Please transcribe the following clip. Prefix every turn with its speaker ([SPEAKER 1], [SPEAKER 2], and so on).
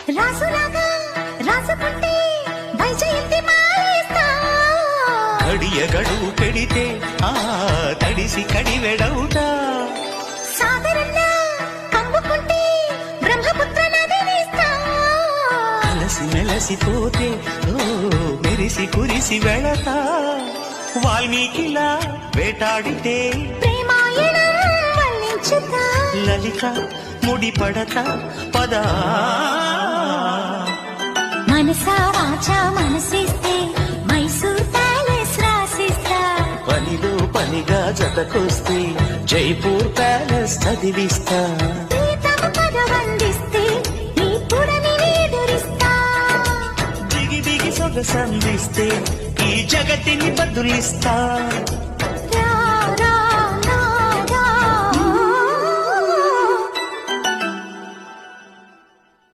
[SPEAKER 1] రాసులాగా రాసుకుంటే వైజయంతి మాలేస్తా
[SPEAKER 2] కడియ గడువు పెడితే ఆ తడిసి కడివెడవుతా
[SPEAKER 1] సాగరంలా కమ్ముకుంటే బ్రహ్మపుత్ర నదినిస్తా
[SPEAKER 2] అలసి మెలసిపోతే ఓ మెరిసి కురిసి వెళతా వాల్మీకిలా వేటాడితే
[SPEAKER 1] ప్రేమాయణం వల్లించుతా
[SPEAKER 2] లలిత ముడిపడత పదా
[SPEAKER 1] మనసా వాచా మనసిస్తే మైసూర్ ప్యాలెస్ రాసిస్తా
[SPEAKER 2] పనిలో పనిగా జతకొస్తే జైపూర్ ప్యాలెస్ చదివిస్తా
[SPEAKER 1] ప్రీతమ పదవందిస్తే నీ పుడని నీదురిస్తా
[SPEAKER 2] దిగి దిగి సొగసందిస్తే ఈ జగతిని బదులిస్తా